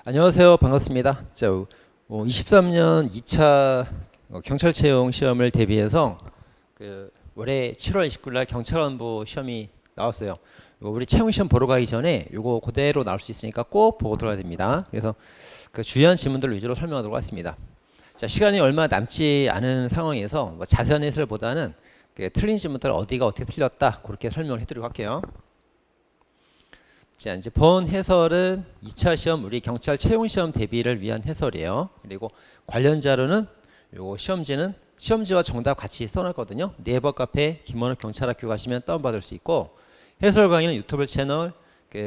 안녕하세요. 반갑습니다. 자, 23년 2차 경찰 채용 시험을 대비해서 올해 7월 29일 날 경찰관부 시험이 나왔어요. 우리 채용 시험 보러 가기 전에 요거 그대로 나올 수 있으니까 꼭 보고 들어야 됩니다. 그래서 그 주요한 질문들 위주로 설명하도록 하겠습니다. 자, 시간이 얼마 남지 않은 상황에서 뭐 자세한 해설보다는 틀린 질문들 어디가 어떻게 틀렸다 그렇게 설명을 해드리도록 할게요. 자, 이제 본 해설은 2차 시험 우리 경찰 채용 시험 대비를 위한 해설이에요. 그리고 관련 자료는 요거 시험지와 정답 같이 써놨거든요. 네이버 카페 김원욱 경찰학교 가시면 다운받을 수 있고, 해설 강의는 유튜브 채널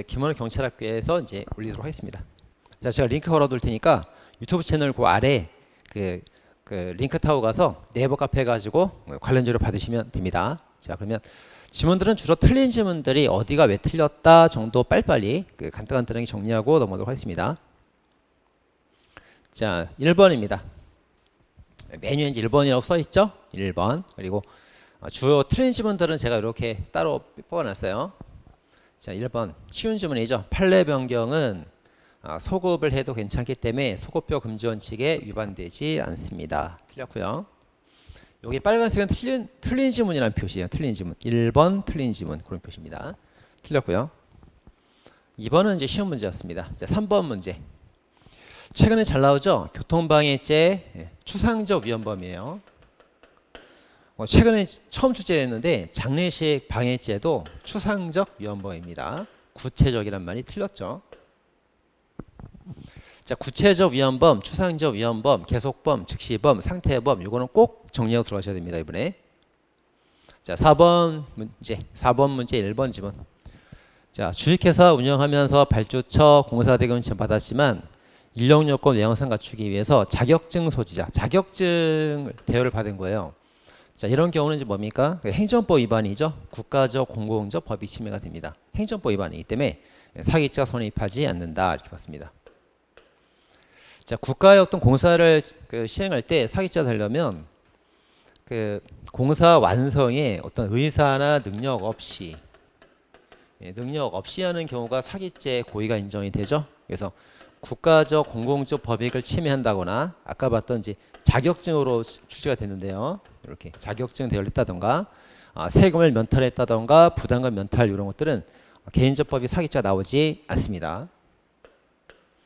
김원욱 경찰학교에서 이제 올리도록 하겠습니다. 자, 제가 링크 걸어둘 테니까 유튜브 채널 그 아래 그 링크 타고 가서 네이버 카페 가지고 관련 자료 받으시면 됩니다. 자, 그러면 지문들은 주로 틀린 지문들이 어디가 왜 틀렸다 정도 빨리빨리 간단하게 정리하고 넘어가도록 하겠습니다. 자, 1번입니다. 메뉴에 이제 1번이라고 써있죠? 1번. 그리고 주요 틀린 지문들은 제가 이렇게 따로 뽑아놨어요. 자, 1번. 쉬운 지문이죠. 판례 변경은 소급을 해도 괜찮기 때문에 소급표 금지 원칙에 위반되지 않습니다. 틀렸고요. 여기 빨간색은 틀린 지문이라는 표시예요. 틀린 지문. 1번 틀린 지문 그런 표시입니다. 틀렸고요. 2번은 이제 쉬운 문제였습니다. 자, 3번 문제. 최근에 잘 나오죠? 교통방해죄 추상적 위헌범이에요. 최근에 처음 출제됐는데 장례식 방해죄도 추상적 위헌범입니다. 구체적이란 말이 틀렸죠. 자, 구체적 위헌범, 추상적 위헌범, 계속범, 즉시범, 상태범 요거는 꼭 정리하고 들어가셔야 됩니다. 이번에. 자, 4번 문제 1번 지문. 자, 주식회사 운영하면서 발주처 공사대금 지원받았지만 인력요건 외형상 갖추기 위해서 자격증 소지자, 자격증 대여를 받은 거예요. 자, 이런 경우는 이제 뭡니까? 행정법 위반이죠. 국가적 공공적 법이 침해가 됩니다. 행정법 위반이기 때문에 사기죄가 성립하지 않는다 이렇게 봤습니다. 자, 국가의 어떤 공사를 시행할 때 사기죄가 되려면 공사 완성에 어떤 의사나 능력 없이 하는 경우가 사기죄 고의가 인정이 되죠. 그래서 국가적 공공적 법익을 침해한다거나 아까 봤던 이제 자격증으로 출제가 됐는데요. 이렇게 자격증 대여를 했다던가 세금을 면탈했다던가 부담금 면탈 이런 것들은 개인적 법이 사기죄가 나오지 않습니다.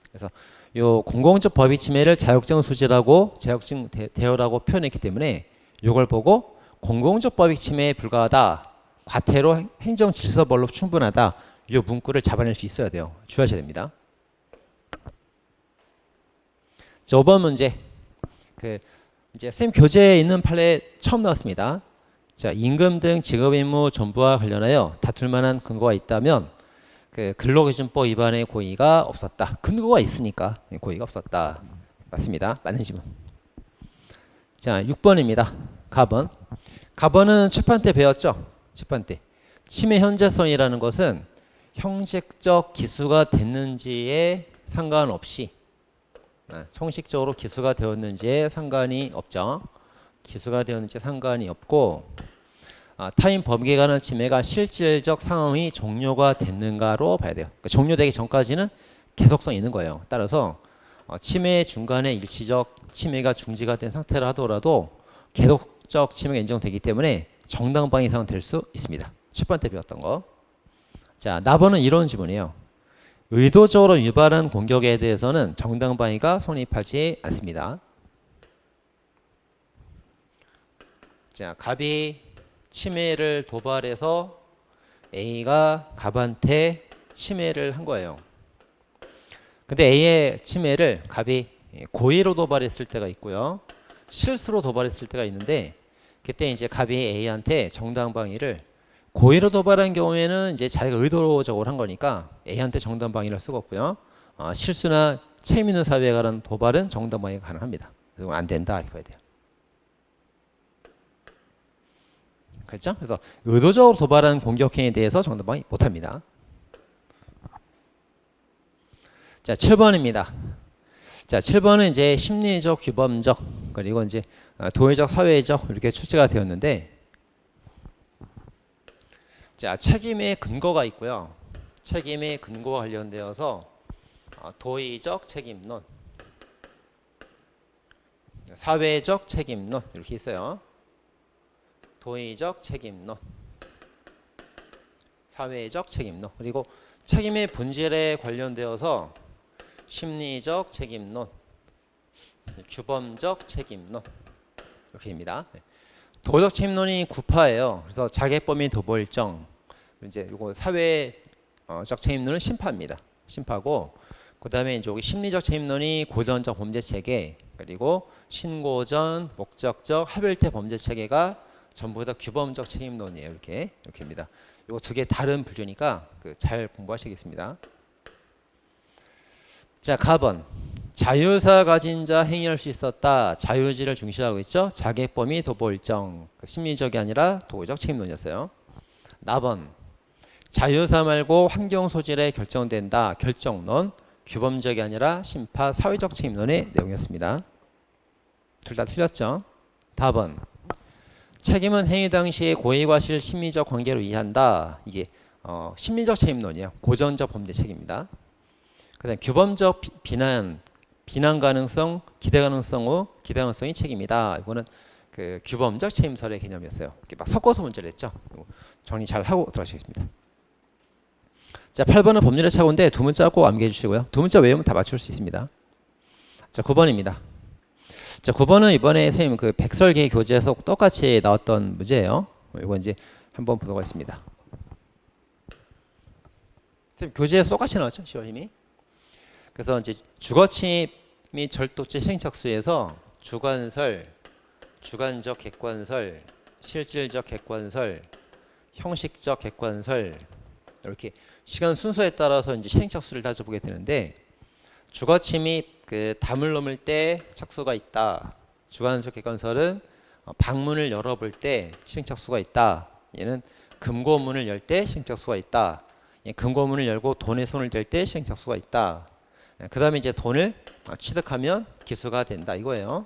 그래서 요 공공적 법익 침해를 자격증 소지라고 자격증 대여라고 표현했기 때문에 이걸 보고 공공적 법익 침해에 불과하다, 과태료 행정질서벌로 충분하다 이 문구를 잡아낼 수 있어야 돼요. 주의하셔야 됩니다. 자, 5번 문제. 이제 쌤 교재에 있는 판례 처음 나왔습니다. 자, 임금 등 직업임무 전부와 관련하여 다툴 만한 근거가 있다면 근로기준법 위반의 고의가 없었다. 근거가 있으니까 고의가 없었다. 맞습니다. 맞는 질문. 자, 6번입니다. 가번. 가번은 출판 때 배웠죠? 출판 때. 침해 현재성이라는 것은 형식적 기수가 됐는지에 상관없이 형식적으로 기수가 되었는지에 상관이 없죠. 기수가 되었는지에 상관이 없고 타인 법익에 관한 침해가 실질적 상황이 종료가 됐는가로 봐야 돼요. 그러니까 종료되기 전까지는 계속성이 있는 거예요. 따라서 침해 중간에 일시적 침해가 중지가 된 상태라 하더라도 계속적 침해가 인정되기 때문에 정당방위 이상은 될 수 있습니다. 10번 때 배웠던 거. 자, 나번은 이런 지문이에요. 의도적으로 유발한 공격에 대해서는 정당방위가 성립하지 않습니다. 자, 갑이 침해를 도발해서 A가 갑한테 침해를 한 거예요. 근데 A의 침해를 갑이 고의로 도발했을 때가 있고요. 실수로 도발했을 때가 있는데 그때 이제 갑이 A한테 정당방위를 고의로 도발한 경우에는 이제 자기가 의도적으로 한 거니까 A한테 정당방위를 쓰고 없고요. 실수나 책임 있는 사회에 관한 도발은 정당방위가 가능합니다. 그래서 안 된다 이렇게 봐야 돼요. 그렇죠? 그래서 의도적으로 도발한 공격행위에 대해서 정당방위 못합니다. 자, 7번입니다. 자, 7번은 이제 심리적, 규범적, 그리고 이제 도의적, 사회적 이렇게 출제가 되었는데, 자, 책임의 근거가 있고요. 책임의 근거와 관련되어서 도의적 책임론, 사회적 책임론 이렇게 있어요. 도의적 책임론, 사회적 책임론, 그리고 책임의 본질에 관련되어서 심리적 책임론, 규범적 책임론 이렇게입니다. 도덕 책임론이 9파예요. 그래서 자객범위 도벌정, 이제 이거 사회적 책임론은 심파입니다. 심파고, 그 다음에 이제 여기 심리적 책임론이 고전적 범죄 체계, 그리고 신고전, 목적적, 하별태 범죄 체계가 전부 다 규범적 책임론이에요. 이렇게입니다. 이거 두 개 다른 분류니까 잘 공부하시겠습니다. 자, 가번. 자유사 가진 자 행위할 수 있었다. 자유지를 중시하고 있죠. 자객범위 도벌정, 심리적이 아니라 도의적 책임론이었어요. 나번. 자유사 말고 환경 소질에 결정된다. 결정론, 규범적이 아니라 심파 사회적 책임론의 내용이었습니다. 둘 다 틀렸죠. 다번. 책임은 행위 당시의 고의과실 심리적 관계로 이해한다. 이게 심리적 책임론이에요. 고전적 범죄 책임입니다. 그다음 규범적 비난 가능성, 기대 가능성 후 기대 가능성이 책임이다. 이거는 규범적 책임설의 개념이었어요. 이렇게 막 섞어서 문제를 했죠. 정리 잘 하고 들어가시겠습니다. 자, 8번은 법률의 착오인데 두 문자 꼭 암기해 주시고요. 두 문자 외우면 다 맞출 수 있습니다. 자, 9번입니다. 자, 9번은 이번에 선생님 백설계 교재에서 똑같이 나왔던 문제예요. 이거 이제 한번 보도록 하겠습니다. 선생님 교재에서 똑같이 나왔죠, 시험이. 그래서 이제 주거침입 및 절도죄 실행착수에서 주관설, 주관적 객관설, 실질적 객관설, 형식적 객관설 이렇게 시간 순서에 따라서 이제 실행착수를 따져보게 되는데, 주거침입 담을 넘을 때 착수가 있다. 주관적 객관설은 방문을 열어볼 때 실행착수가 있다. 얘는 금고문을 열 때 실행착수가 있다. 금고문을 열고 돈에 손을 댈 때 실행착수가 있다. 그 다음에 이제 돈을 취득하면 기수가 된다 이거예요.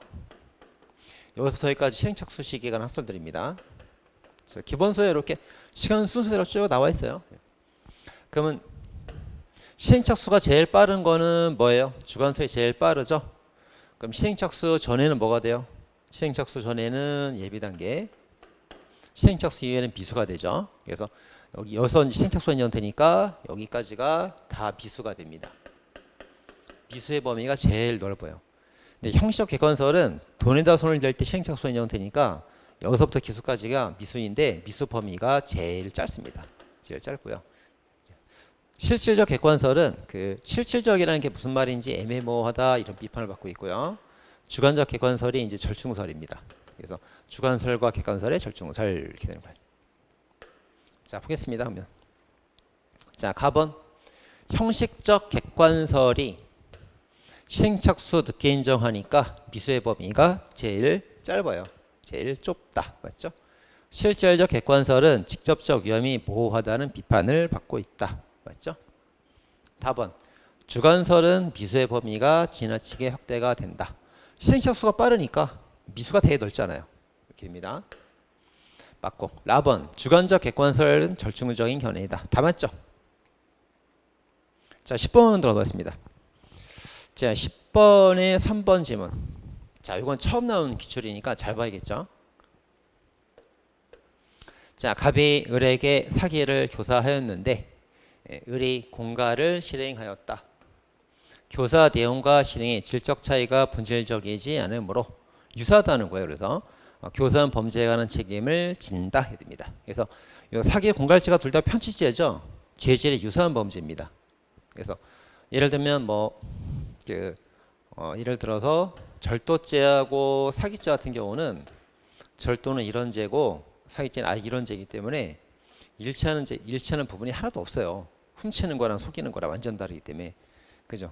여기서 여기까지 실행착수 시기에 관한 학설들입니다. 기본서에 이렇게 시간 순서대로 쭉 나와 있어요. 그러면 실행착수가 제일 빠른 거는 뭐예요? 주관설이 제일 빠르죠. 그럼 실행착수 전에는 뭐가 돼요? 실행착수 전에는 예비단계, 실행착수 이후에는 비수가 되죠. 그래서 여기서 실행착수가 인정되니까 여기까지가 다 비수가 됩니다. 비수의 범위가 제일 넓어요. 근데 형식적 객관설은 돈에다 손을 댈 때 실행착수가 인정되니까 여기서부터 기수까지가 미수인데 미수 범위가 제일 짧습니다. 제일 짧고요. 실질적 객관설은 실질적이라는 게 무슨 말인지 애매모호하다 이런 비판을 받고 있고요. 주관적 객관설이 이제 절충설입니다. 그래서 주관설과 객관설의 절충설 이렇게 되는 거예요. 자, 보겠습니다. 그러면 자, 가번. 형식적 객관설이 실행착수 늦게 인정하니까 미수의 범위가 제일 짧아요. 제일 좁다. 맞죠? 실질적 객관설은 직접적 위험이 모호하다는 비판을 받고 있다. 맞죠? 답은 주관설은 미수의 범위가 지나치게 확대가 된다. 실행착수가 빠르니까 미수가 되게 넓잖아요. 이렇게입니다. 맞고. 라번. 주관적 객관설은 절충적인 견해이다. 다 맞죠? 자, 10번 들어가겠습니다. 자, 10번에 3번 지문. 자, 이건 처음 나온 기출이니까 잘 봐야겠죠? 자, 갑이 을에게 사기를 교사하였는데 을이 공갈을 실행하였다. 교사 내용과 실행의 질적 차이가 본질적이지 않으므로 유사하다는 거예요. 그래서 교사는 범죄에 관한 책임을 진다 해야 됩니다. 그래서 이 사기 공갈죄가 둘 다 편취죄죠. 죄질이 유사한 범죄입니다. 그래서 예를 들면 예를 들어서 절도죄하고 사기죄 같은 경우는 절도는 이런 죄고 사기죄는 이런 죄이기 때문에 일치하는 부분이 하나도 없어요. 훔치는 거랑 속이는 거랑 완전 다르기 때문에. 그죠?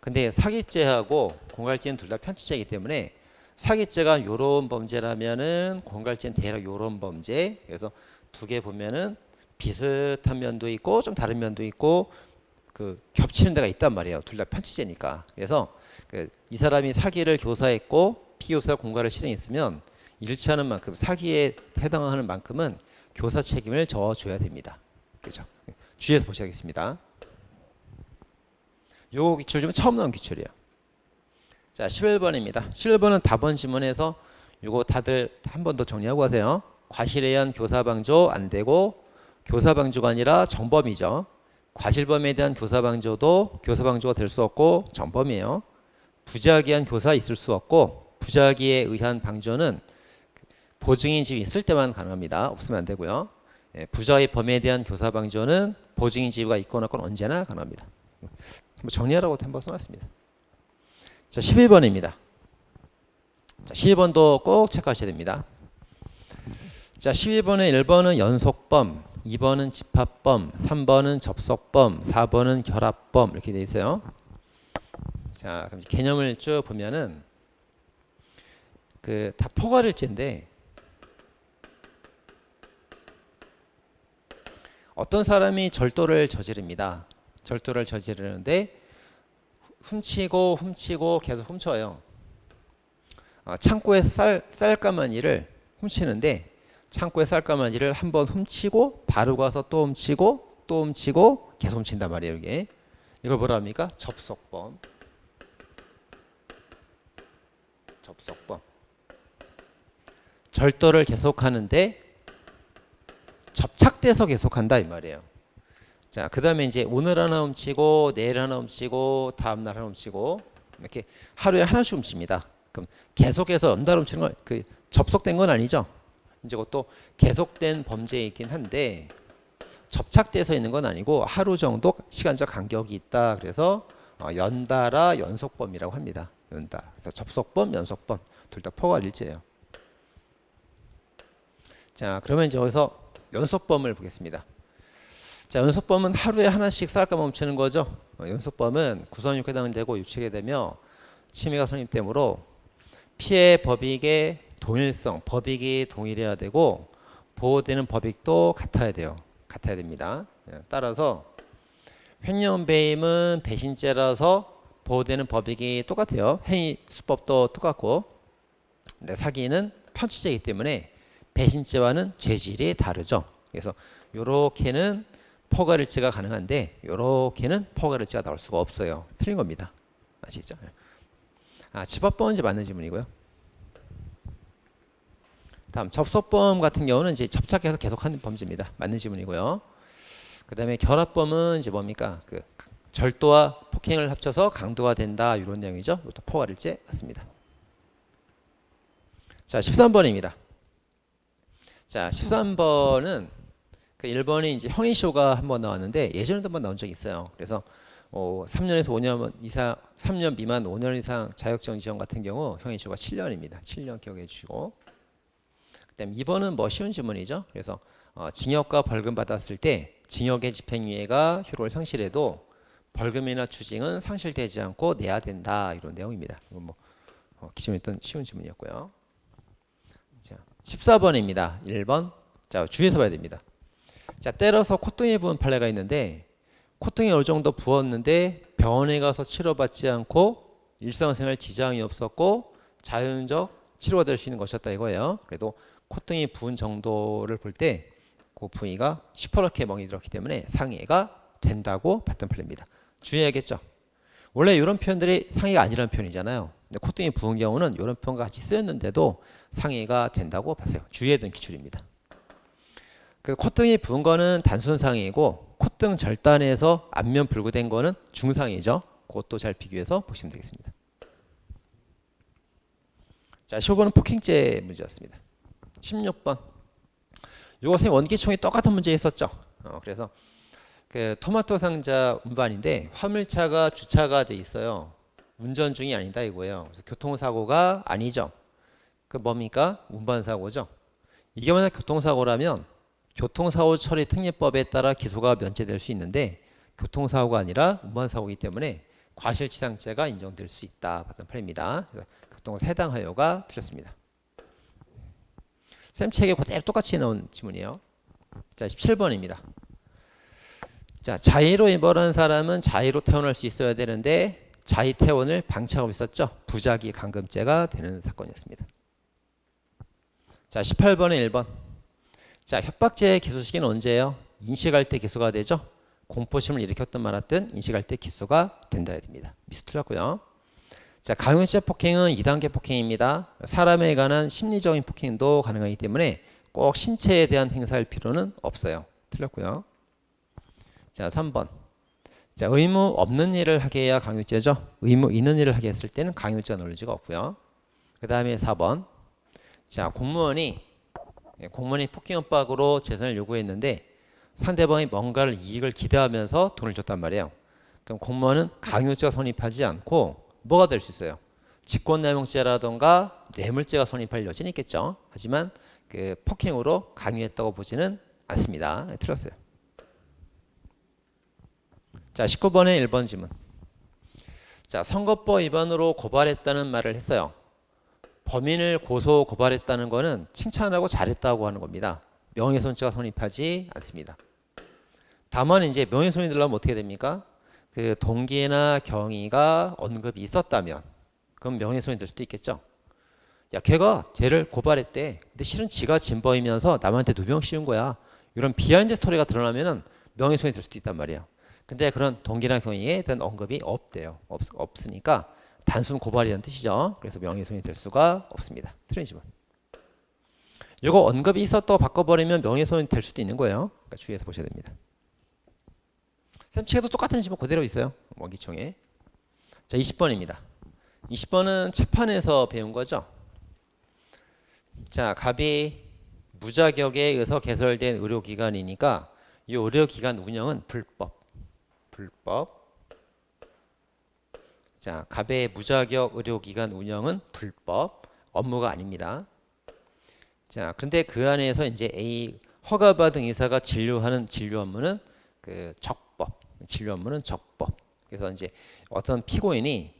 근데 사기죄하고 공갈죄는 둘 다 편취죄이기 때문에 사기죄가 요런 범죄라면은 공갈죄는 대략 요런 범죄. 그래서 두 개 보면은 비슷한 면도 있고 좀 다른 면도 있고 겹치는 데가 있단 말이에요. 둘 다 편취죄니까. 그래서 이 사람이 사기를 교사했고 피교사가 공갈을 실행했으면 일치하는 만큼 사기에 해당하는 만큼은 교사 책임을 져줘야 됩니다. 그죠? 주의해서 보셔야겠습니다. 요 기출 중에 처음 나온 기출이에요. 자, 11번입니다. 11번은 답원 지문에서 요거 다들 한 번 더 정리하고 가세요. 과실에 의한 교사방조 안 되고 교사방조가 아니라 정범이죠. 과실범에 대한 교사방조도 교사방조가 될 수 없고 정범이에요. 부작위에 의한 교사 있을 수 없고 부작위에 의한 방조는 보증인 집이 있을 때만 가능합니다. 없으면 안 되고요. 예, 부작위 범에 대한 교사방조는 보증인 지위가 있거나 없거나 언제나 가능합니다. 정리하라고 한번 써놨습니다. 자, 11번입니다. 자, 12번도 꼭 체크하셔야 됩니다. 자, 12번에 1번은 연속범, 2번은 집합범, 3번은 접속범, 4번은 결합범 이렇게 되어 있어요. 자, 그럼 개념을 쭉 보면은 다 포괄일제인데 어떤 사람이 절도를 저지릅니다. 절도를 저지르는데 훔치고 계속 훔쳐요. 창고에서 쌀가마니를 훔치는데 창고에 쌀가마니를 한번 훔치고 바로 가서 또 훔치고 계속 훔친단 말이에요. 이걸 뭐라 합니까? 접속범. 절도를 계속하는데 접착돼서 계속한다 이 말이에요. 자, 그 다음에 이제 오늘 하나 훔치고 내일 하나 훔치고 다음 날 하나 훔치고 이렇게 하루에 하나씩 훔칩니다. 그럼 계속해서 연달아 훔치는 건 접속된 건 아니죠. 이제 그것도 계속된 범죄이긴 한데 접착돼서 있는 건 아니고 하루 정도 시간적 간격이 있다. 그래서 연달아 연속범이라고 합니다. 연달아. 그래서 접속범, 연속범 둘 다 포괄일제예요. 자, 그러면 이제 여기서 연속범을 보겠습니다. 자, 연속범은 하루에 하나씩 쌀가마 훔치는 거죠. 연속범은 구성유죄에 해당되고 유책이 되며 침해가 성립되므로 피해 법익의 동일성, 법익이 동일해야 되고 보호되는 법익도 같아야 됩니다. 따라서 횡령배임은 배신죄라서 보호되는 법익이 똑같아요. 행위 수법도 똑같고, 근데 사기는 편취죄이기 때문에 배신죄와는 죄질이 다르죠. 그래서 요렇게는 포괄일치가 가능한데 요렇게는 포괄일치가 나올 수가 없어요. 틀린 겁니다. 아시겠죠? 집합범은 이제 맞는 지문이고요. 다음 접속범 같은 경우는 이제 접착해서 계속하는 범죄입니다. 맞는 지문이고요. 그 다음에 결합범은 이제 뭡니까? 절도와 폭행을 합쳐서 강도가 된다 이런 내용이죠. 이것도 포괄일제 맞습니다. 자, 13번입니다. 자, 13번은 1번이 이제 형이쇼가 한번 나왔는데 예전에도 한번 나온 적이 있어요. 그래서 3년에서 5년 이상, 3년 미만 5년 이상 자격증 지정 같은 경우 형이쇼가 7년입니다. 7년 기억해 주시고. 그다음 2번은 뭐 쉬운 질문이죠. 그래서 징역과 벌금 받았을 때 징역의 집행유예가 효력을 상실해도 벌금이나 추징은 상실되지 않고 내야 된다 이런 내용입니다. 이건 뭐 기존에 있던 쉬운 질문이었고요. 자, 14번입니다. 1번. 자, 주의해서 봐야 됩니다. 자, 때려서 콧등에 부은 판례가 있는데 콧등에 어느 정도 부었는데 병원에 가서 치료받지 않고 일상생활 지장이 없었고 자연적 치료가 될 수 있는 것이었다 이거예요. 그래도 콧등이 부은 정도를 볼 때 그 부위가 시퍼렇게 멍이 들었기 때문에 상해가 된다고 봤던 판례입니다. 주의해야겠죠. 원래 이런 표현들이 상해가 아니라는 표현이잖아요. 근데 콧등이 부은 경우는 이런 표현과 같이 쓰였는데도 상해가 된다고 봤어요. 주의해야 되는 기출입니다. 콧등이 부은 거는 단순 상해이고 콧등 절단에서 안면 불구된 거는 중상해죠. 그것도 잘 비교해서 보시면 되겠습니다. 자, 15번은 폭행죄 문제였습니다. 16번. 요것에 원기총이 똑같은 문제 있었죠. 그래서 토마토 상자 운반인데 화물차가 주차가 돼 있어요. 운전 중이 아니다 이거예요. 그래서 교통사고가 아니죠. 뭡니까? 운반사고죠. 이게 만약 교통사고라면 교통사고 처리 특례법에 따라 기소가 면제될 수 있는데 교통사고가 아니라 운반사고이기 때문에 과실치상죄가 인정될 수 있다. 봤던 판례입니다. 교통사고 해당하여가 틀렸습니다. 쌤 책에 그대로 똑같이 나온 지문이에요. 자, 17번입니다. 자, 자의로 임벌한 사람은 자의로 퇴원할 수 있어야 되는데 자의 퇴원을 방치하고 있었죠. 부작위 감금죄가 되는 사건이었습니다. 자, 18번에 1번. 자, 협박죄 기소 시기는 언제예요? 인식할 때 기소가 되죠. 공포심을 일으켰든 말았든 인식할 때 기소가 된다 해야 됩니다. 미수 틀렸고요. 자, 강요죄 폭행은 2단계 폭행입니다. 사람에 관한 심리적인 폭행도 가능하기 때문에 꼭 신체에 대한 행사할 필요는 없어요. 틀렸고요. 자, 3번. 자, 의무 없는 일을 하게 해야 강요죄죠. 의무 있는 일을 하게 했을 때는 강요죄가 논리지가 없고요. 그 다음에 4번. 자, 공무원이 폭행 협박으로 재산을 요구했는데 상대방이 뭔가를 이익을 기대하면서 돈을 줬단 말이에요. 그럼 공무원은 강요죄가 성립하지 않고 뭐가 될 수 있어요? 직권남용죄라던가 뇌물죄가 성립할 여지는 있겠죠. 하지만 그 폭행으로 강요했다고 보지는 않습니다. 틀렸어요. 자, 19번의 1번 지문. 자, 선거법 위반으로 고발했다는 말을 했어요. 범인을 고소 고발했다는 거는 칭찬하고 잘했다고 하는 겁니다. 명예훼손죄가 성립하지 않습니다. 다만 이제 명예훼손이 되려면 어떻게 됩니까? 그 동기나 경위가 언급이 있었다면 그럼 명예훼손이 될 수도 있겠죠. 야, 걔가 쟤를 고발했대. 근데 실은 지가 진범이면서 남한테 누명 씌운 거야. 이런 비하인드 스토리가 드러나면은 명예훼손이 될 수도 있단 말이에요. 근데 그런 동기나 경위에 대한 언급이 없대요. 없으니까 단순 고발이라는 뜻이죠. 그래서 명예훼손이 될 수가 없습니다. 틀린 지문. 이거 언급이 있었다고 바꿔버리면 명예훼손이 될 수도 있는 거예요. 그러니까 주의해서 보셔야 됩니다. 쌤 책에도 똑같은 지문 그대로 있어요. 원기총에. 자, 20번입니다. 20번은 재판에서 배운 거죠. 자, 갑이 무자격에 의해서 개설된 의료기관이니까 이 의료기관 운영은 불법. 자, 갑의 무자격 의료기관 운영은 불법. 업무가 아닙니다. 자, 근데 그 안에서 이제 A 허가받은 의사가 진료하는 진료 업무는 그 적법. 진료 업무는 적법. 그래서 이제 어떤 피고인이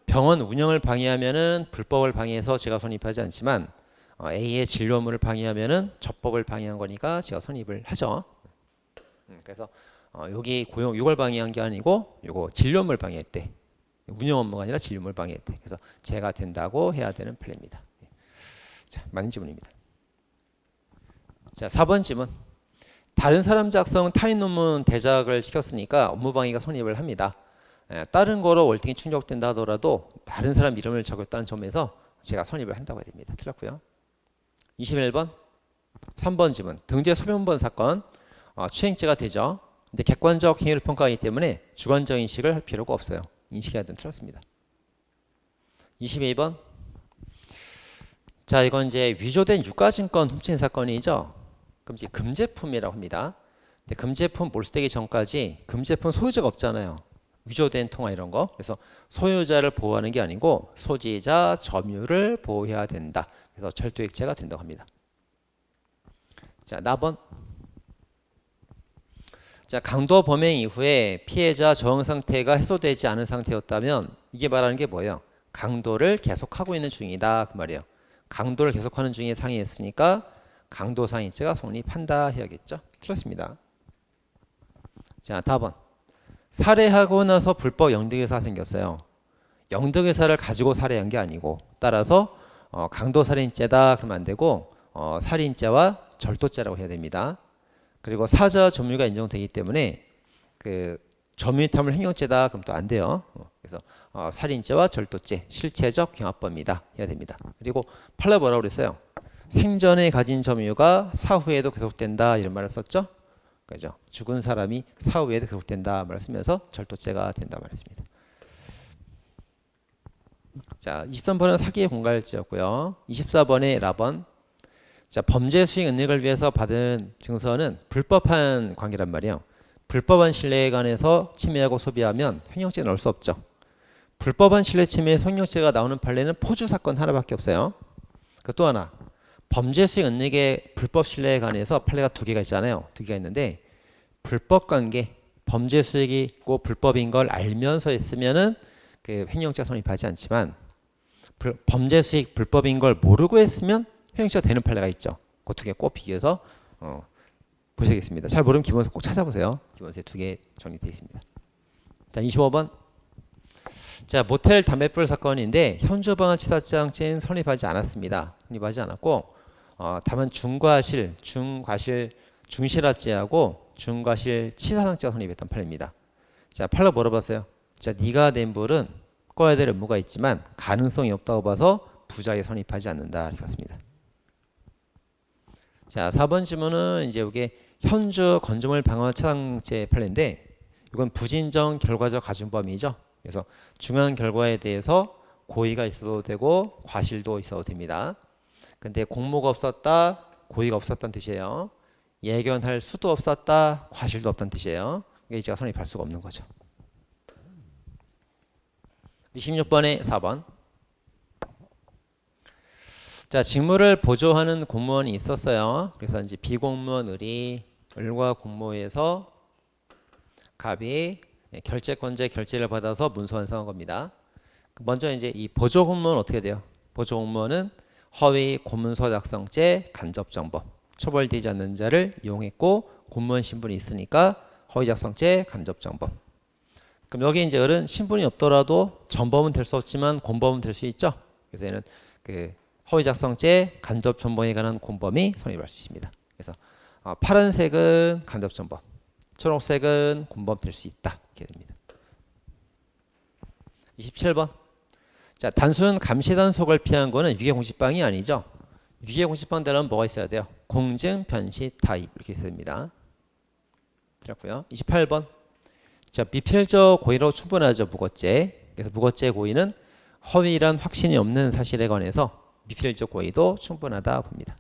병원 운영을 방해하면은 불법을 방해해서 제가 성립하지 않지만 A의 진료 업무를 방해하면은 적법을 방해한 거니까 제가 성립을 하죠. 그래서 여기 고용 이걸 방해한 게 아니고 요거 진료 업무를 방해했대. 운영 업무가 아니라 진료 업무를 방해했대. 그래서 제가 된다고 해야 되는 판례입니다. 자, 맞는 지문입니다. 자, 4번 지문. 다른 사람 작성 타인 논문 대작을 시켰으니까 업무방해가 성립을 합니다. 다른 거로 월등히 충족된다 하더라도 다른 사람 이름을 적였다는 점에서 제가 성립을 한다고 해야 됩니다. 틀렸고요. 21번 3번 지문. 등재 소변번 사건 추행죄가 되죠. 근데 객관적 행위를 평가하기 때문에 주관적 인식을 할 필요가 없어요. 인식해야 되는 틀렸습니다. 22번. 자, 이건 이제 위조된 유가증권 훔친 사건이죠. 그럼 이제 금제품이라고 합니다. 근데 금제품 몰수되기 전까지 금제품 소유자가 없잖아요. 위조된 통화 이런 거. 그래서 소유자를 보호하는 게 아니고 소지자, 점유를 보호해야 된다. 그래서 절도액죄가 된다고 합니다. 자, 나번. 자, 강도 범행 이후에 피해자 저항 상태가 해소되지 않은 상태였다면 이게 말하는 게 뭐예요? 강도를 계속하고 있는 중이다 그 말이에요. 강도를 계속하는 중에 상해했으니까 강도상해죄가 성립한다 해야겠죠. 틀렸습니다. 자, 다번. 살해하고 나서 불법 영득의사가 생겼어요. 영득의사를 가지고 살해한 게 아니고 따라서 강도살인죄다 그러면 안 되고 살인죄와 절도죄라고 해야 됩니다. 그리고 사자 점유가 인정되기 때문에 그 점유탐을 행령죄다 그럼 또 안 돼요. 그래서 살인죄와 절도죄 실체적 경합범이다 해야 됩니다. 그리고 판례 뭐라고 그랬어요? 생전에 가진 점유가 사후에도 계속된다 이런 말을 썼죠. 그죠? 죽은 사람이 사후에도 계속된다 말을 쓰면서 절도죄가 된다 말했습니다. 자, 23번은 사기의 공갈죄였고요. 24번의 라번. 자, 범죄 수익 은닉을 위해서 받은 증서는 불법한 관계란 말이에요. 불법한 신뢰에 관해서 침해하고 소비하면 횡령죄 넣을 수 없죠. 불법한 신뢰 침해에서 횡령죄가 나오는 판례는 포주 사건 하나밖에 없어요. 그 또 하나. 범죄 수익 은닉의 불법 신뢰에 관해서 판례가 두 개가 있잖아요. 두 개가 있는데 불법 관계, 범죄 수익이 있고 불법인 걸 알면서 했으면은 그 횡령죄가 성립하지 않지만 범죄 수익 불법인 걸 모르고 했으면 횡령죄가 되는 판례가 있죠. 그 두 개 꼭 비교해서 보셔야겠습니다. 잘 모르면 기본서 꼭 찾아보세요. 기본서에 두 개 정리되어 있습니다. 자, 25번. 자, 모텔 담뱃불 사건인데 현주방한 치사장죄는 성립하지 않았습니다. 성립하지 않았고 다만 중과실, 중실화죄하고 중과실 치사상죄가 성립했던 판례입니다. 자, 판례 물어봤어요. 자, 네가 낸 불은 꺼야 될 의무가 있지만 가능성이 없다고 봐서 부작에 성립하지 않는다 이렇게 봤습니다. 자, 4번 질문은 이제 이게 현주 건조물 방어 차상죄 판례인데 이건 부진정 결과적 가중범위죠. 그래서 중요한 결과에 대해서 고의가 있어도 되고 과실도 있어도 됩니다. 근데 공모가 없었다, 고의가 없었다는 뜻이에요. 예견할 수도 없었다, 과실도 없다는 뜻이에요. 이제가 성립할 수가 없는 거죠. 26번에 4번. 자, 직무를 보조하는 공무원이 있었어요. 그래서 이제 비공무원 을과 공모에서 갑이 결재권자 결재를 받아서 문서 완성한 겁니다. 먼저 이제 이 보조 공무원은 어떻게 돼요? 보조 공무원은 허위 공문서 작성죄 간접정보 처벌되지 않는 자를 이용했고 공무원 신분이 있으니까 허위 작성죄 간접정보. 그럼 여기 이제 을은 신분이 없더라도 전범은 될 수 없지만 공범은 될 수 있죠. 그래서 얘는 그 허위 작성죄 간접정보에 관한 공범이 성립할 수 있습니다. 그래서 파란색은 간접정보, 초록색은 공범 될 수 있다 이렇게 됩니다. 27번. 자, 단순 감시 단속을 피한 거는 유괴 공시방이 아니죠. 유괴 공시방 되려면 뭐가 있어야 돼요? 공증, 변시, 타입 이렇게 있어야 됩니다. 들었고요. 28번. 자, 미필적 고의로 충분하죠. 무고죄. 그래서 무고죄 고의는 허위란 확신이 없는 사실에 관해서 미필적 고의도 충분하다 봅니다.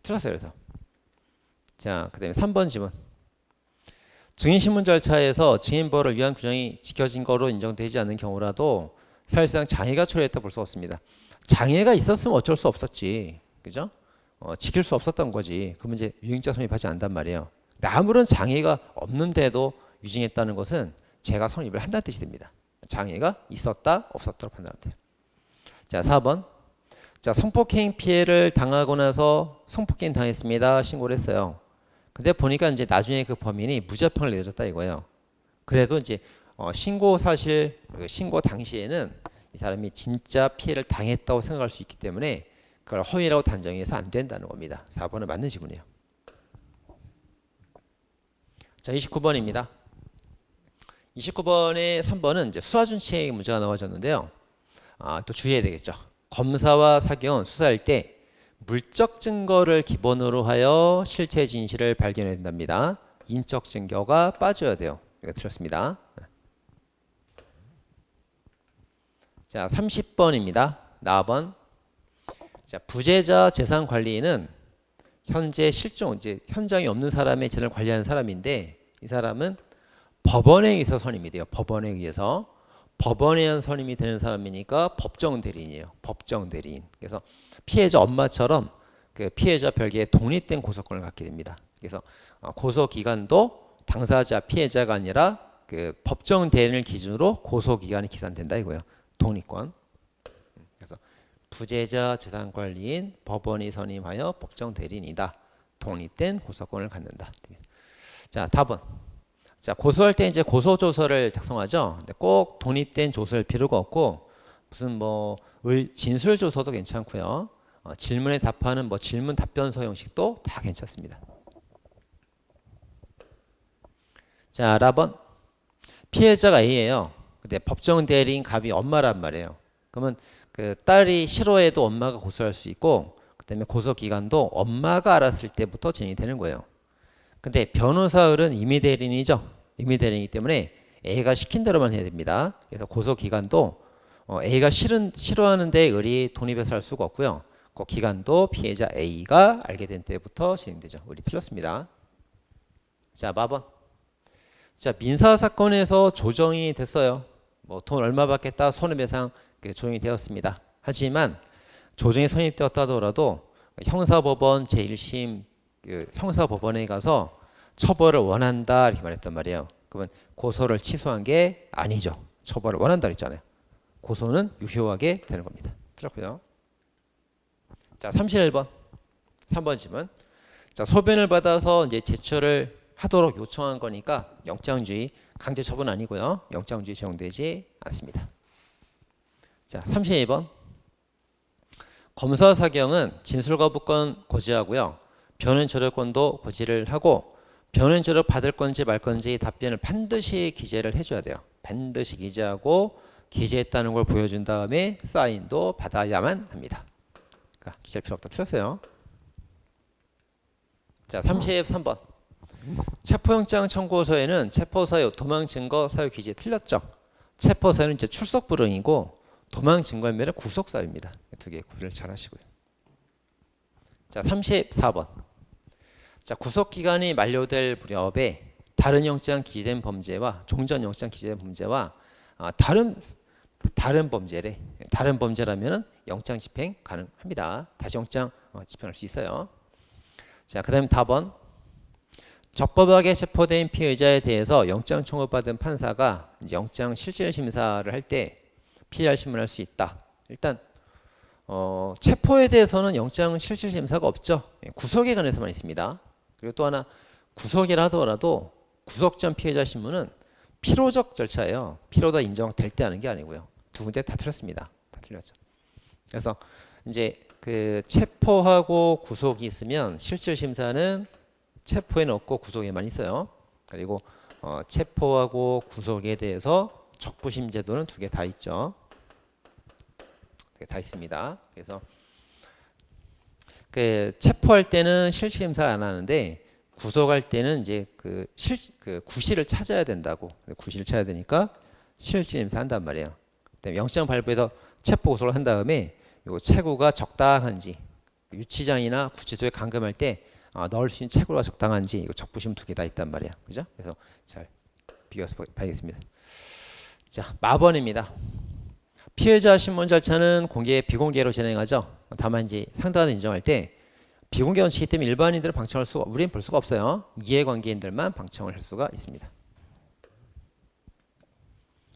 틀렸어요. 그래서 자, 그 다음에 3번 지문. 증인신문 절차에서 증인보호를 위한 규정이 지켜진 거로 인정되지 않는 경우라도 사실상 장애가 초래했다 볼 수 없습니다. 장애가 있었으면 어쩔 수 없었지. 그죠? 지킬 수 없었던 거지. 그러면 이제 유증자 성립하지 않단 말이에요. 근데 아무런 장애가 없는데도 유증했다는 것은 죄가 성립을 한다는 뜻이 됩니다. 장애가 있었다, 없었다로 판단하면 돼요. 자, 4번. 자, 성폭행 피해를 당하고 나서 성폭행 당했습니다. 신고를 했어요. 근데 보니까 이제 나중에 그 범인이 무죄평을 내줬다 이거예요. 그래도 이제 신고 사실, 신고 당시에는 이 사람이 진짜 피해를 당했다고 생각할 수 있기 때문에 그걸 허위라고 단정해서 안 된다는 겁니다. 4번은 맞는 지문이에요. 자, 29번입니다. 29번에 3번은 이제 수사준치의 문제가 나와졌는데요. 또 주의해야 되겠죠. 검사와 사경은 수사할 때 물적 증거를 기본으로 하여 실체 진실을 발견해야 된답니다. 인적 증거가 빠져야 돼요. 이거 틀렸습니다. 자, 30번입니다. 나번. 자, 부재자 재산 관리인은 현재 실종, 이제 현장에 없는 사람의 재산을 관리하는 사람인데 이 사람은 법원에 의해서 선임이 돼요. 법원에 의해서. 법원에 의한 선임이 되는 사람이니까 법정 대리인이에요. 법정 대리인. 그래서 피해자 엄마처럼 그 피해자 별개의 독립된 고소권을 갖게 됩니다. 그래서 고소 기간도 당사자 피해자가 아니라 그 법정 대리인을 기준으로 고소 기간이 계산된다 이거예요. 독립권. 그래서 부재자 재산관리인 법원이 선임하여 법정 대리인이다. 독립된 고소권을 갖는다. 자, 답은. 자, 고소할 때 이제 고소조서를 작성하죠. 근데 꼭 독립된 조서일 필요가 없고 무슨 뭐 진술조서도 괜찮고요. 질문에 답하는 뭐 질문 답변서 형식도 다 괜찮습니다. 자, 라번. 피해자가 A예요. 근데 법정 대리인 갑이 엄마란 말이에요. 그러면 그 딸이 싫어해도 엄마가 고소할 수 있고 그다음에 고소 기간도 엄마가 알았을 때부터 진행이 되는 거예요. 근데 변호사 을은 임의 대리인이죠. 임의 대리인이기 때문에 A가 시킨 대로만 해야 됩니다. 그래서 고소 기간도 A가 싫어하는데 을이 독립해서 할 수가 없고요. 그 기간도 피해자 A가 알게 된 때부터 진행되죠. 을이 틀렸습니다. 자, 마번. 자, 민사 사건에서 조정이 됐어요. 뭐 돈 얼마 받겠다 손해배상 조정이 되었습니다. 하지만 조정이 성립되었다 하더라도 형사법원 제1심 형사법원에 가서 처벌을 원한다 이렇게 말했단 말이에요. 그러면 고소를 취소한 게 아니죠. 처벌을 원한다 그랬잖아요. 고소는 유효하게 되는 겁니다. 들었고요. 자, 31번. 3번 질문. 자, 소변을 받아서 이제 제출을 하도록 요청한 거니까 영장주의 강제 처분 아니고요. 영장주의 적용되지 않습니다. 자, 32번. 검사 사경은 진술거부권 고지하고요. 변론 처리권도 고지를 하고 변환조를 받을 건지 말 건지 답변을 반드시 기재를 해줘야 돼요. 반드시 기재하고 기재했다는 걸 보여준 다음에 사인도 받아야만 합니다. 그러니까 기재할 필요 없다. 틀렸어요. 자, 33번. 체포영장 청구서에는 체포사유, 도망증거 사유 기재 틀렸죠? 체포사유는 이제 출석 불응이고 도망증거면은 구속사유입니다. 두 개 구분을 잘 하시고요. 자, 34번. 자, 구속기간이 만료될 무렵에 다른 영장 기재된 범죄와 종전 영장 기재된 범죄와 다른 범죄래. 다른 범죄라면은 영장 집행 가능합니다. 다시 영장 집행할 수 있어요. 자, 그다음 4번. 적법하게 체포된 피의자에 대해서 영장 청구받은 판사가 이제 영장 실질 심사를 할 때 피의자 신문할 수 있다. 일단 체포에 대해서는 영장 실질 심사가 없죠. 구속에 관해서만 있습니다. 그리고 또 하나 구속이라 하더라도 구속 전 피해자 신문은 필요적 절차예요. 필요다 인정될 때 하는 게 아니고요. 두 군데 다 틀렸습니다. 다 틀렸죠. 그래서 이제 그 체포하고 구속이 있으면 실질 심사는 체포에는 없고 구속에만 있어요. 그리고 체포하고 구속에 대해서 적부심 제도는 두 개 다 있죠. 두 개 다 있습니다. 그래서 그 체포할 때는 실질 심사를 안 하는데 구속할 때는 이제 그 구실을 찾아야 된다고. 구실을 찾아야 되니까 실질 심사 한단 말이에요. 그다음에 영장 발부해서 체포 구속을 한 다음에 요 체구가 적당한지 유치장이나 구치소에 감금할 때 넣을 수 있는 체구가 적당한지 이거 적부심 두 개 다 있단 말이야. 그죠? 그래서 잘 비교해서 봐야겠습니다. 자, 마번입니다. 피해자 신문 절차는 공개, 비공개로 진행하죠. 다만 이제 상당한 인정할 때 비공개 원칙이기 때문에 일반인들은 방청할 수가, 우리는 볼 수가 없어요. 이해관계인들만 방청을 할 수가 있습니다.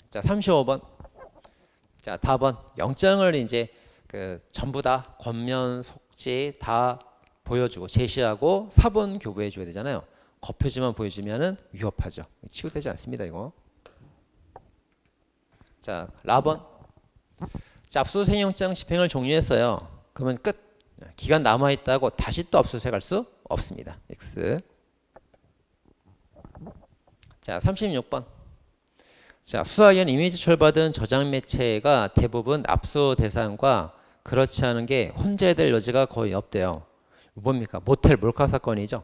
자, 35번. 자, 다번 영장을 이제 전부 다 권면, 속지 다 보여주고 제시하고 사본 교부해 줘야 되잖아요. 겉표지만 보여주면은 위협하죠. 치우되지 않습니다, 이거. 자, 라번. 자, 압수수색 영장 집행을 종료했어요. 그러면 끝. 기간 남아 있다고 다시 또 압수수색할 수 없습니다. X. 자, 36번. 자, 수사기관 이미 제출받은 저장 매체가 대부분 압수 대상과 그렇지 않은 게 혼재될 여지가 거의 없대요. 뭡니까? 모텔 몰카 사건이죠.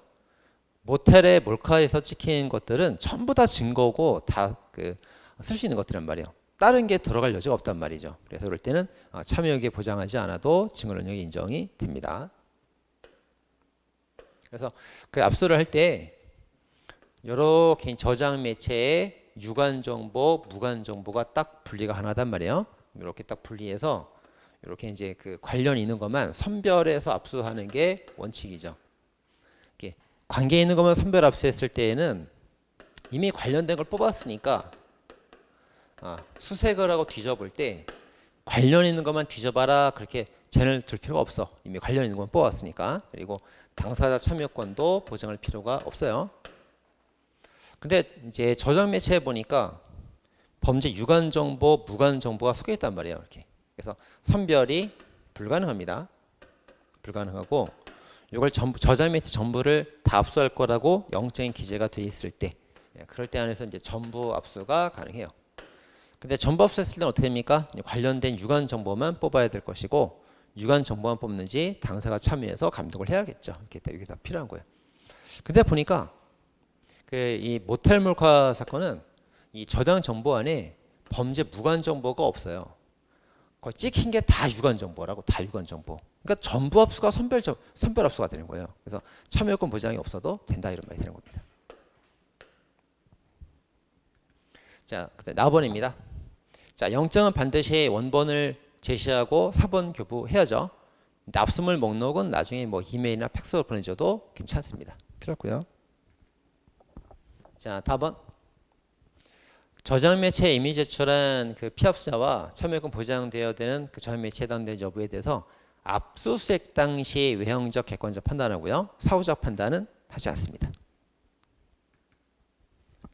모텔의 몰카에서 찍힌 것들은 전부 다 증거고 다 쓸 수 있는 것들이란 말이에요. 다른 게 들어갈 여지가 없단 말이죠. 그래서 그럴 때는 참여하게 보장하지 않아도 증거 능력이 인정이 됩니다. 그래서 그 압수를 할 때 이렇게 저장 매체의 유관 정보, 무관 정보가 딱 분리가 하나단 말이에요. 이렇게 딱 분리해서 이렇게 이제 그 관련 있는 것만 선별해서 압수하는 게 원칙이죠. 이렇게 관계 있는 것만 선별 압수했을 때에는 이미 관련된 걸 뽑았으니까 수색을 하고 뒤져볼 때 관련 있는 것만 뒤져봐라 그렇게 쟤를 둘 필요가 없어. 이미 관련 있는 것만 뽑았으니까. 그리고 당사자 참여권도 보장할 필요가 없어요. 근데 이제 저장 매체에 보니까 범죄 유관 정보, 무관 정보가 섞여 있단 말이에요. 이렇게. 그래서 선별이 불가능합니다. 불가능하고 이걸 전부 저장 매체 전부를 다 압수할 거라고 영장이 기재가 돼 있을 때, 그럴 때 안에서 이제 전부 압수가 가능해요. 근데 전부 압수했을 때는 어떻게 됩니까? 관련된 유관 정보만 뽑아야 될 것이고 유관 정보만 뽑는지 당사가 참여해서 감독을 해야겠죠. 이게 다 필요한 거예요. 근데 보니까 이 모텔 몰카 사건은 이 저장 정보 안에 범죄 무관 정보가 없어요. 거의 찍힌 게 다 유관 정보라고. 다 유관 정보. 그러니까 전부 압수가 선별 압수가 되는 거예요. 그래서 참여권 보장이 없어도 된다 이런 말이 되는 겁니다. 자, 그다음 나번입니다. 자, 영장은 반드시 원본을 제시하고 사본 교부해야죠. 압수물 목록은 나중에 뭐 이메일이나 팩스로 보내줘도 괜찮습니다. 틀렸고요. 자, 다번. 저장 매체에 이미 제출한 그 피압자와 참여권 보장되어야 되는 그 저장 매체에 해당되는 여부에 대해서 압수수색 당시 외형적 객관적 판단하고요. 사후적 판단은 하지 않습니다.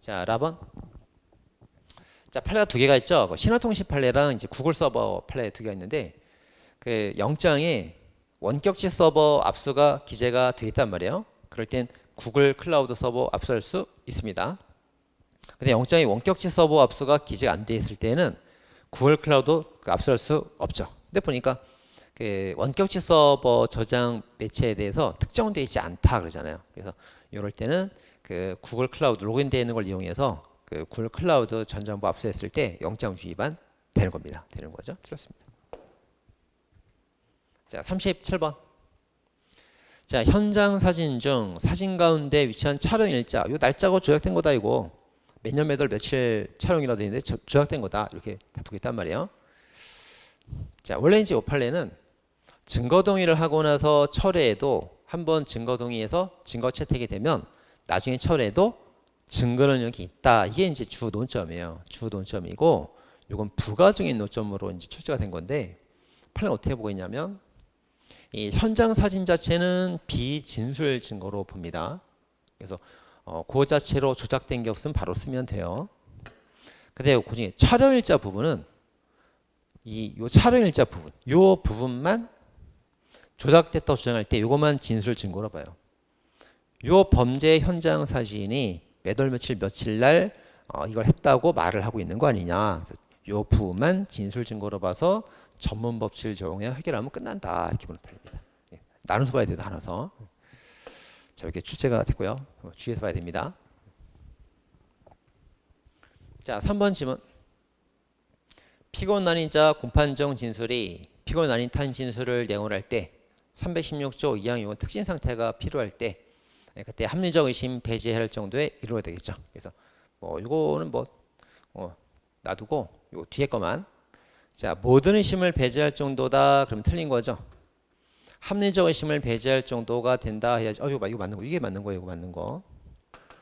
자, 라번. 자, 판례가 두 개가 있죠. 신화통신 판례랑 이제 구글 서버 판례 두 개가 있는데 그 영장에 원격지 서버 압수가 기재가 돼 있단 말이에요. 그럴 땐 구글 클라우드 서버 압수할 수 있습니다. 근데 영장이 원격지 서버 압수가 기재가 안 돼 있을 때는 구글 클라우드 압수할 수 없죠. 근데 보니까 그 원격지 서버 저장 매체에 대해서 특정되어 있지 않다 그러잖아요. 그래서 이럴 때는 그 구글 클라우드 로그인되어 있는 걸 이용해서 그 구글 클라우드 전 정보 압수했을 때 영장 유지 위반 되는 겁니다. 되는 거죠. 틀렸습니다. 자, 37번. 자, 현장 사진 중 사진 가운데 위치한 촬영 일자. 요 날짜가 조작된 거다 이거. 몇 년 몇 월 며칠 촬영이라도 있는데 조작된 거다. 이렇게 다투고 있단 말이에요. 자, 원래 이제 요 판례는 증거 동의를 하고 나서 철회해도 한번 증거 동의해서 증거 채택이 되면 나중에 철회해도 증거 능력이 있다. 이게 이제 주 논점이에요. 주 논점이고 이건 부가적인 논점으로 이제 출제가 된 건데 판례는 어떻게 보고 있냐면 이 현장 사진 자체는 비진술 증거로 봅니다. 그래서 그 자체로 조작된 게 없으면 바로 쓰면 돼요. 근데 그 중에 촬영일자 부분은 요 촬영일자 부분, 요 부분만 조작됐다고 주장할 때 이것만 진술 증거로 봐요. 요 범죄 현장 사진이 몇 월 며칠 며칠 날 이걸 했다고 말을 하고 있는 거 아니냐. 그래서 요 부분만 진술 증거로 봐서 전문 법칙을 적용해 해결하면 끝난다. 이렇게 보는 판례입니다. 나눠서 봐야 돼요. 나눠서. 자, 이렇게 출제가 됐고요. 주의해서 봐야 됩니다. 자, 3번 지문. 피고 난이자 공판정 진술이 피고 난이 탄 진술을 내용을 할 때 316조 2항 요건 특신 상태가 필요할 때 그때 합리적 의심 배제해야 할 정도에 이루어야 되겠죠. 그래서 뭐 이거는 뭐 놔두고 요 뒤에 거만. 자, 모든 의심을 배제할 정도다. 그럼 틀린 거죠. 합리적 의심을 배제할 정도가 된다 해야지. 이거 맞는 거. 이게 맞는 거예요. 이거 맞는 거.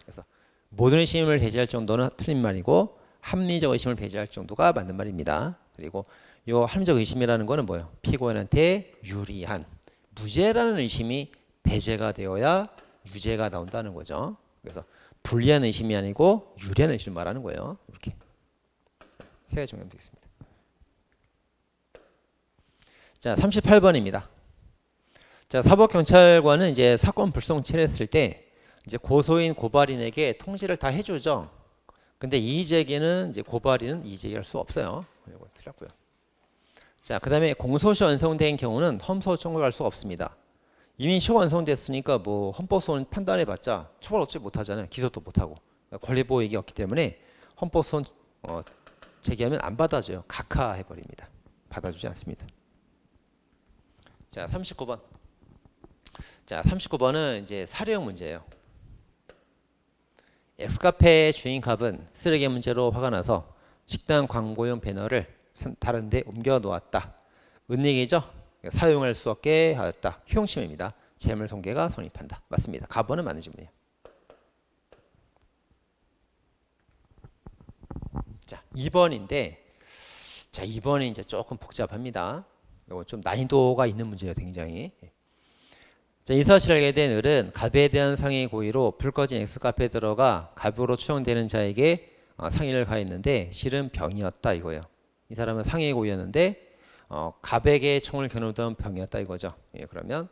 그래서 모든 의심을 배제할 정도는 틀린 말이고 합리적 의심을 배제할 정도가 맞는 말입니다. 그리고 요 합리적 의심이라는 거는 뭐예요? 피고인한테 유리한 무죄라는 의심이 배제가 되어야 유죄가 나온다는 거죠. 그래서 불리한 의심이 아니고 유리한 의심을 말하는 거예요. 이렇게 세 가지 정리하면 되겠습니다. 자, 38번입니다. 자, 사법경찰관은 이제 사건 불송치를 했을 때 이제 고소인 고발인에게 통지를 다 해주죠. 근데 이의제기는 이제 고발인은 이의제기할 수 없어요. 이거 틀렸고요. 자, 그 다음에 공소시 완성된 경우는 험소 청구를 할 수가 없습니다. 이미 시효 완성됐으니까 뭐 헌법소원 판단해봤자 처벌 어찌 못하잖아요. 기소도 못하고 권리보호익이 없기 때문에 헌법소원 제기하면 안 받아줘요. 각하해버립니다. 받아주지 않습니다. 자, 39번. 자, 39번은 이제 사례형 문제예요. 엑스카페 주인 갑은 쓰레기 문제로 화가 나서 식당 광고용 배너를 다른 데 옮겨 놓았다. 은닉이죠? 사용할 수 없게 하였다. 효용심입니다. 재물손괴가 성립한다. 맞습니다. 갑은 맞는 질문이에요. 자, 2번인데 자, 2번이 이제 조금 복잡합니다. 이거 좀 난이도가 있는 문제예요. 굉장히. 자, 이 사실을 알게 된 을은 갑에 대한 상해 고의로 불 꺼진 엑스카페에 들어가 갑으로 추정되는 자에게 상해를 가했는데 실은 병이었다 이거예요. 이 사람은 상해 고의였는데 갑에게 총을 겨누던 병이었다 이거죠. 예, 그러면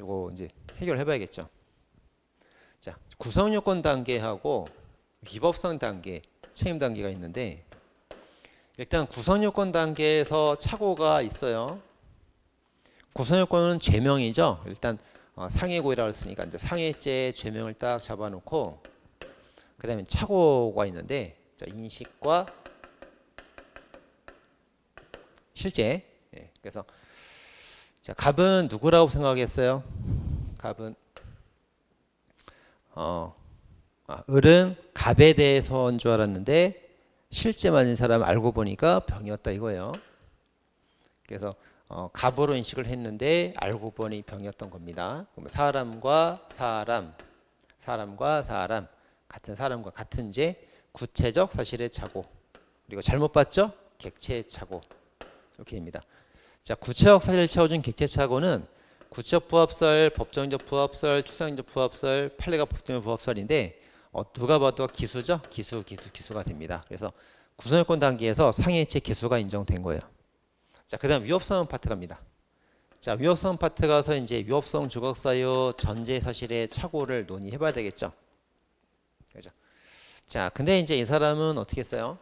이거 이제 해결해 봐야겠죠. 자, 구성요건 단계하고 위법성 단계, 책임 단계가 있는데 일단 구성요건 단계에서 착오가 있어요. 구성요건은 죄명이죠. 일단 상해고의라고 했으니까 이제 상해죄 죄명을 딱 잡아놓고 그 다음에 착오가 있는데 자, 인식과 실제. 예, 그래서 자, 갑은 누구라고 생각했어요? 갑은 을은 갑에 대해서인 줄 알았는데 실제 맞은 사람 알고 보니까 병이었다 이거예요. 그래서 갑으로 인식을 했는데 알고 보니 병이었던 겁니다. 그럼 사람과 사람 같은 사람과 같은 죄 구체적 사실의 착오 그리고 잘못 봤죠? 객체의 착오 이렇게 됩니다. 자, 구체적 사실을 채워준 객체 착오는 구체적 부합설, 법정적 부합설, 추상적 부합설, 판례가 법정적 부합설인데 누가 봐도 기수죠? 기수가 됩니다. 그래서 구성요건 단계에서 상해죄 기수가 인정된 거예요. 자, 그 다음 위법성 파트 갑니다. 자, 위협성 파트 가서 이제 위협성 주거 사유 전제 사실의 착오를 논의해봐야 되겠죠. 그죠? 자, 근데 이제 이 사람은 어떻게 했어요?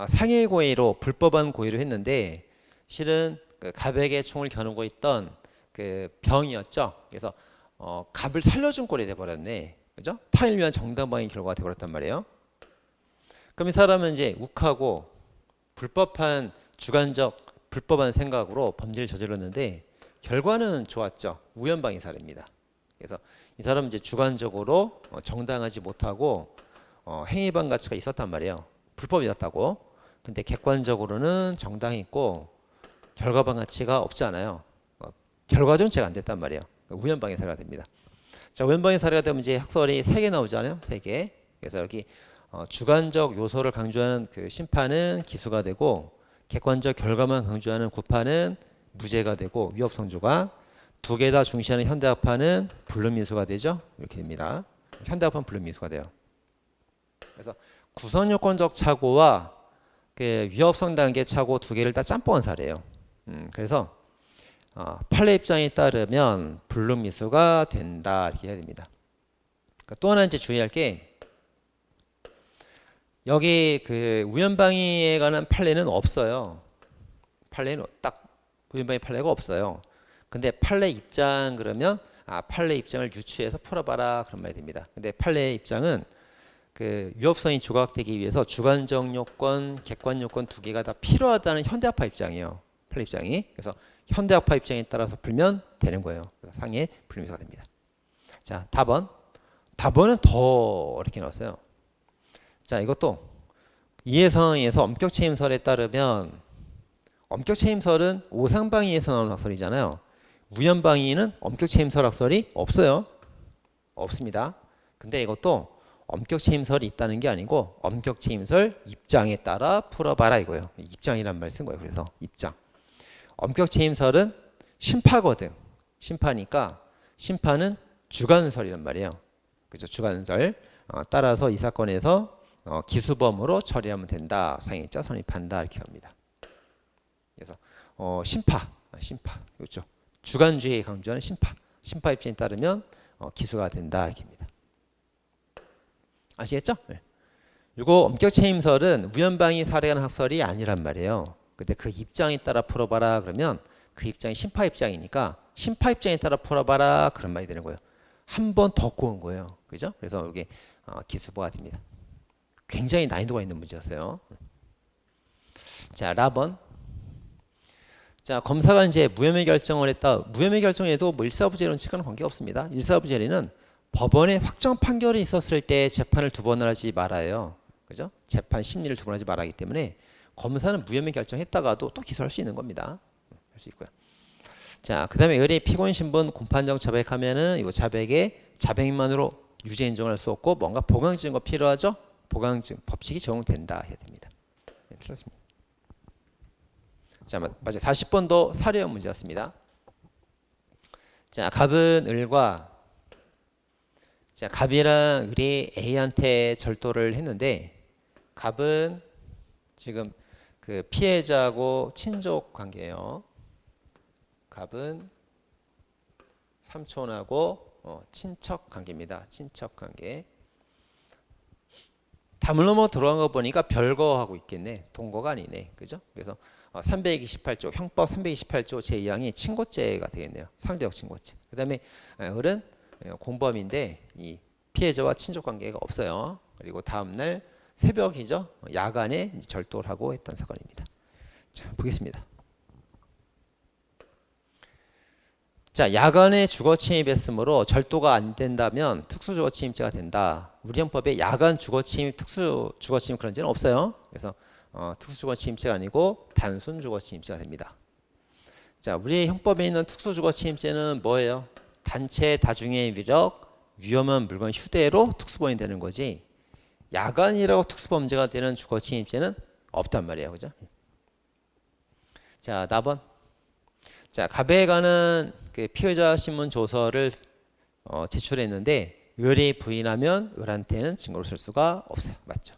상해 고의로 불법한 고의를 했는데 실은 그 갑에게 총을 겨누고 있던 그 병이었죠. 그래서 갑을 살려준 꼴이 돼버렸네. 그죠? 타인을 위한 정당방위 결과가 돼버렸단 말이에요. 그럼 이 사람은 이제 욱하고 불법한 주관적 불법한 생각으로 범죄를 저질렀는데 결과는 좋았죠. 우연방위 살해입니다. 그래서 이 사람은 이제 주관적으로 정당하지 못하고 행위반 가치가 있었단 말이에요. 불법이었다고. 근데 객관적으로는 정당했고 결과반 가치가 없지 않아요. 결과 전체가 안 됐단 말이에요. 우연방위 살해가 됩니다. 자, 우연방위 살해가 되면 이제 학설이 3개 나오잖아요. 3개. 그래서 여기 주관적 요소를 강조하는 그 심판은 기수가 되고 객관적 결과만 강조하는 구파는 무죄가 되고 위협성조가 2개 다 중시하는 현대학파는 불능미수가 되죠. 이렇게 됩니다. 현대학파는 불능미수가 돼요. 그래서 구성요건적 착오와 그 위협성 단계 착오 2개를 다 짬뽕한 사례예요. 그래서 판례 입장에 따르면 불능미수가 된다 이렇게 해야 됩니다. 그러니까 또 하나 이제 주의할 게 여기 그 우연방위에 관한 판례는 없어요. 판례는 딱 우연방위 판례가 없어요. 근데 판례 입장 그러면 판례 입장을 유추해서 풀어봐라 그런 말이 됩니다. 근데 판례 입장은 그 위협성이 조각되기 위해서 주관적 요건, 객관 요건 2개가 다 필요하다는 현대학파 입장이에요. 판례 입장이. 그래서 현대학파 입장에 따라서 풀면 되는 거예요. 그래서 상해 불미수가 됩니다. 자, 답은 더 어렵게 나왔어요. 자, 이것도 이해 상황에서 엄격 책임설에 따르면 엄격 책임설은 오상방위에서 나오는 학설이잖아요. 우연방위는 엄격 책임설 학설이 없어요. 없습니다. 근데 이것도 엄격 책임설이 있다는 게 아니고 엄격 책임설 입장에 따라 풀어봐라 이거예요. 입장이란 말 쓴 거예요. 그래서 입장. 엄격 책임설은 심파거든. 심파니까 심파는 주관설이란 말이에요. 그죠? 주관설. 따라서 이 사건에서 기수범으로 처리하면 된다. 상해자 선입한다. 이렇게 합니다. 그래서 심파. 그렇죠. 주관주의에 강조하는 심파 입장에 따르면 기수가 된다. 이렇게 합니다. 아시겠죠? 네. 이거 엄격 책임설은 우연방위 살해한 학설이 아니란 말이에요. 근데 그 입장에 따라 풀어봐라 그러면 그 입장이 심파 입장이니까 심파 입장에 따라 풀어봐라 그런 말이 되는 거예요. 한 번 더 꼬은 거예요. 그죠? 그래서 여기 기수보가 됩니다. 굉장히 난이도가 있는 문제였어요. 자, 라번. 자, 검사가 이제 무혐의 결정을 했다. 무혐의 결정에도 뭐 일사부재리는 측과는 관계 없습니다. 일사부재리는 법원의 확정 판결이 있었을 때 재판을 2번을 하지 말아요. 그죠? 재판 심리를 2번 하지 말아야 하기 때문에 검사는 무혐의 결정했다가도 또 기소할 수 있는 겁니다. 할 수 있고요. 자, 그 다음에 의뢰 피고인 신분 공판정 자백하면은 이 자백만으로 유죄 인정할 수 없고 뭔가 보강 증거 필요하죠? 보강 증거 법칙이 적용된다 해야 됩니다. 네, 틀렸습니다. 자, 맞아요. 40번도 사례형 문제였습니다. 자, 갑은 을과 자, 갑이랑 을이 A한테 절도를 했는데 갑은 지금 그 피해자하고 친족 관계예요. 갑은 삼촌하고 친척 관계입니다. 친척 관계. 담을 넘어 들어간 거 보니까 별거 하고 있겠네. 동거가 아니네. 그죠? 그래서 328조 형법 328조 제2항이 친고죄가 되겠네요. 상대적 친고죄. 그다음에 을은 공범인데 이 피해자와 친족 관계가 없어요. 그리고 다음 날 새벽이죠. 야간에 절도를 하고 했던 사건입니다. 자, 보겠습니다. 자, 야간에 주거 침입했으므로 절도가 안 된다면 특수 주거 침입죄가 된다. 우리 형법에 야간 주거 침입, 특수 주거 침입 그런 죄는 없어요. 그래서 특수 주거 침입죄가 아니고 단순 주거 침입죄가 됩니다. 자, 우리 형법에 있는 특수 주거 침입죄는 뭐예요? 단체 다중의 위력, 위험한 물건 휴대로 특수범이 되는 거지. 야간이라고 특수범죄가 되는 주거 침입죄는 없단 말이에요. 그죠? 자, 4번. 자, 갑에 관한 그 피해자 신문 조서를 제출했는데 을이 부인하면 을한테는 증거로 쓸 수가 없어요. 맞죠?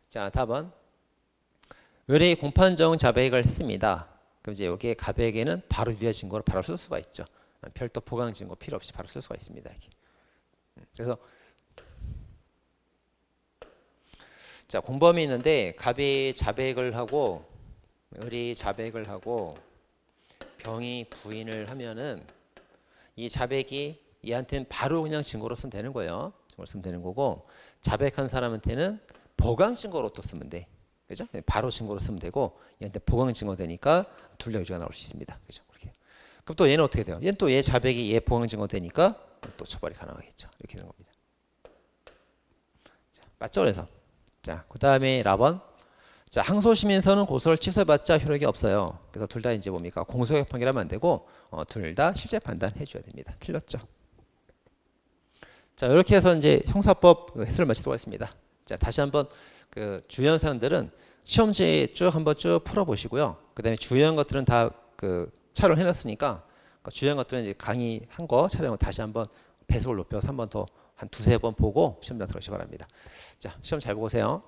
자, 답은 을이 공판정 자백을 했습니다. 그럼 이제 여기에 갑에게는 바로 유효 증거로 바로 쓸 수가 있죠. 별도 보강 증거 필요 없이 바로 쓸 수가 있습니다. 이렇게. 그래서 자, 공범이 있는데 갑이 자백을 하고 을이 자백을 하고 병이 부인을 하면은 이 자백이 얘한테는 바로 그냥 증거로 쓰면 되는 거예요. 증거로 쓰면 되는 거고 자백한 사람한테는 보강 증거로 또 쓰면 돼. 그죠? 바로 증거로 쓰면 되고 얘한테 보강 증거 되니까 둘 다 유죄가 나올 수 있습니다. 그죠? 그렇게. 그럼 또 얘는 어떻게 돼요? 얘는 또 얘 자백이 얘 보강 증거 되니까 또 처벌이 가능하겠죠. 이렇게 되는 겁니다. 자, 맞죠? 그래서 자, 그다음에 라번. 자, 항소심에서는 고소를 취소해봤자 효력이 없어요. 그래서 둘 다 이제 뭡니까? 공소유예 판결하면 안 되고 둘 다 실제 판단해줘야 됩니다. 틀렸죠? 자, 이렇게 해서 이제 형사법 해설을 마치도록 하겠습니다. 자, 다시 한번 그 주요한 사항들은 시험지에 쭉 한번 쭉 풀어보시고요. 그다음에 주요한 것들은 다 그 촬영을 해놨으니까 그 주요한 것들은 이제 강의한 거 촬영을 다시 한번 배속을 높여서 한번 더 한 두세 번 보고 시험장 들어가시기 바랍니다. 자, 시험 잘 보고 오세요.